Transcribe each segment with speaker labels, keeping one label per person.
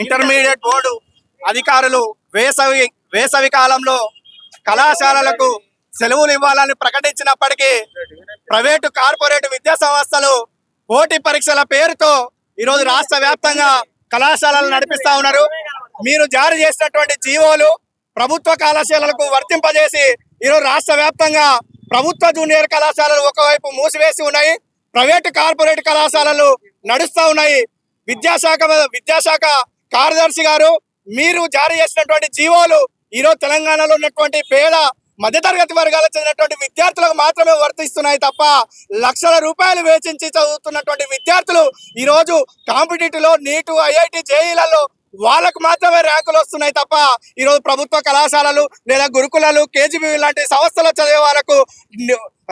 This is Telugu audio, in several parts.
Speaker 1: ఇంటర్మీడియట్ బోర్డు అధికారులు వేసవి కాలంలో కళాశాలలకు సెలవులు ఇవ్వాలని ప్రకటించినప్పటికీ ప్రైవేటు కార్పొరేట్ విద్యా సంస్థలు పోటీ పరీక్షల పేరుతో ఈరోజు రాష్ట్ర వ్యాప్తంగా కళాశాలలు నడిపిస్తా ఉన్నారు. మీరు జారీ చేసినటువంటి జీవోలు ప్రభుత్వ కళాశాలలకు వర్తింపజేసి ఈరోజు రాష్ట్ర వ్యాప్తంగా ప్రభుత్వ జూనియర్ కళాశాలలు ఒకవైపు మూసివేసి ఉన్నాయి, ప్రైవేటు కార్పొరేట్ కళాశాలలు నడుస్తూ ఉన్నాయి. విద్యాశాఖ కార్యదర్శి గారు, మీరు జారీ చేసినటువంటి జీవోలు ఈరోజు తెలంగాణలో ఉన్నటువంటి పేద మధ్యతరగతి వర్గాలకు చెందినటువంటి విద్యార్థులకు మాత్రమే వర్తిస్తున్నాయి తప్ప లక్షల రూపాయలు వేచించి చదువుతున్నటువంటి విద్యార్థులు ఈరోజు కాంపిటేటివ్ లో నీటు, ఐఐటి, జేఈలలో వాళ్ళకు మాత్రమే ర్యాంకులు వస్తున్నాయి తప్ప ఈరోజు ప్రభుత్వ కళాశాలలు లేదా గురుకులాలు, కేజీబీ లాంటి సంస్థలు చదివే వాళ్ళకు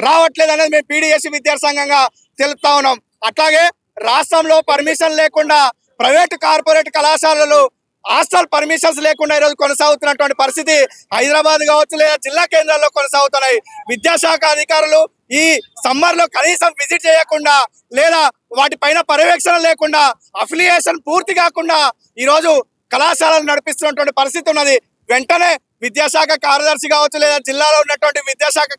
Speaker 1: రావట్లేదు అనేది మేము పీడీఎస్సీ విద్యార్థి సంఘంగా తెలుపుతా ఉన్నాం. అట్లాగే రాష్ట్రంలో పర్మిషన్ లేకుండా ప్రైవేటు కార్పొరేట్ కళాశాలలు హాస్టల్ పర్మిషన్స్ లేకుండా ఈరోజు కొనసాగుతున్నటువంటి పరిస్థితి హైదరాబాద్ కావచ్చు లేదా జిల్లా కేంద్రాల్లో కొనసాగుతున్నాయి. విద్యాశాఖ అధికారులు ఈ సమ్మర్ లో కనీసం విజిట్ చేయకుండా లేదా వాటిపైన పర్యవేక్షణ లేకుండా అఫిలియేషన్ పూర్తి కాకుండా ఈరోజు కళాశాలలు నడిపిస్తున్నటువంటి పరిస్థితి ఉన్నది. వెంటనే విద్యాశాఖ కార్యదర్శి కావచ్చు లేదా జిల్లాలో ఉన్నటువంటి విద్యాశాఖ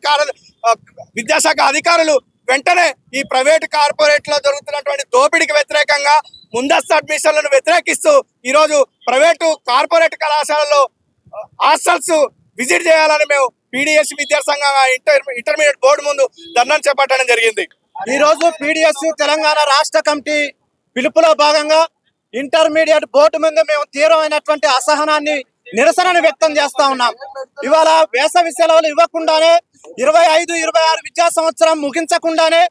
Speaker 1: అధికారులు వెంటనే ఈ ప్రైవేటు కార్పొరేట్ లో జరుగుతున్నటువంటి దోపిడీకి వ్యతిరేకంగా ముందస్తు అడ్మిషన్లను వ్యతిరేకిస్తూ ఈరోజు ప్రైవేటు కార్పొరేట్ కళాశాలలో హాస్టల్స్ విజిట్ చేయాలని మేము పీడీఎస్సీ విద్యార్థి సంఘంగా ఇంటర్మీడియట్ బోర్డు ముందు ధర్నాను చేపట్టడం జరిగింది.
Speaker 2: ఈ రోజు పీడీఎస్సీ తెలంగాణ రాష్ట్ర కమిటీ పిలుపులో భాగంగా ఇంటర్మీడియట్ బోర్డు ముందు మేము తీవ్రమైనటువంటి అసహనాన్ని, నిరసనను వ్యక్తం చేస్తా ఉన్నాం. ఇవాళ వేసవి సెలవులు ఇవ్వకుండానే 25-26 విద్యా సంవత్సరం ముగించకుండానే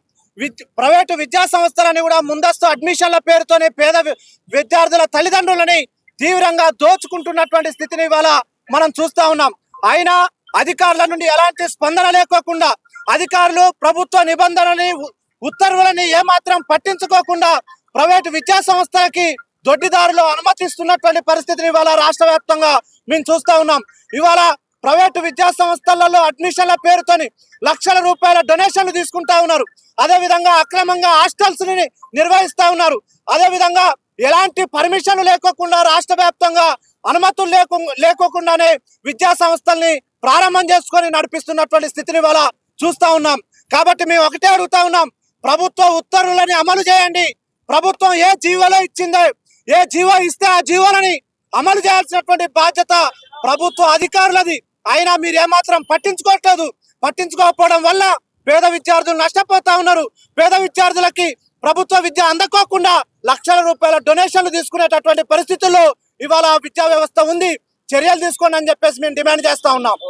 Speaker 2: ప్రైవేటు విద్యా సంస్థలని కూడా ముందస్తు అడ్మిషన్ల పేరుతోనే పేద విద్యార్థుల తల్లిదండ్రులని తీవ్రంగా దోచుకుంటున్నటువంటి స్థితిని ఇవాళ మనం చూస్తా ఉన్నాం. అయినా అధికారుల నుండి ఎలాంటి స్పందన లేకోకుండా అధికారులు ప్రభుత్వ నిబంధనలని, ఉత్తర్వులని ఏమాత్రం పట్టించుకోకుండా ప్రైవేటు విద్యా సంస్థలకి దొడ్డిదారులు అనుమతిస్తున్నటువంటి పరిస్థితిని ఇవాళ రాష్ట్ర వ్యాప్తంగా మేము చూస్తా ఉన్నాం. ఇవాళ ప్రైవేటు విద్యా సంస్థలలో అడ్మిషన్ల పేరుతోని లక్షల రూపాయల డొనేషన్లు తీసుకుంటా ఉన్నారు. అదే విధంగా అక్రమంగా హాస్టల్స్ ని నిర్వహిస్తా ఉన్నారు. అదే విధంగా ఎలాంటి పర్మిషన్లు లేకోకుండా రాష్ట్ర వ్యాప్తంగా అనుమతులు లేకోకుండానే విద్యా సంస్థల్ని ప్రారంభం చేసుకొని నడిపిస్తున్నటువంటి స్థితిని ఇవాళ చూస్తా ఉన్నాం. కాబట్టి మేము ఒకటే అడుగుతా ఉన్నాం, ప్రభుత్వ ఉత్తర్వులని అమలు చేయండి. ప్రభుత్వం ఏ జీవోలో ఇచ్చిందో, ఏ జీవో ఇస్తే ఆ జీవోలని అమలు చేయాల్సినటువంటి బాధ్యత ప్రభుత్వ అధికారులది. అయినా మీరు ఏమాత్రం పట్టించుకోవట్లేదు. పట్టించుకోకపోవడం వల్ల పేద విద్యార్థులు నష్టపోతా ఉన్నారు. పేద విద్యార్థులకి ప్రభుత్వ విద్య అందకోకుండా లక్షల రూపాయల డొనేషన్లు తీసుకునేటటువంటి పరిస్థితుల్లో ఇవాళ విద్యా వ్యవస్థ ఉంది. చర్యలు తీసుకోండి అని చెప్పేసి మేము డిమాండ్ చేస్తా ఉన్నాం.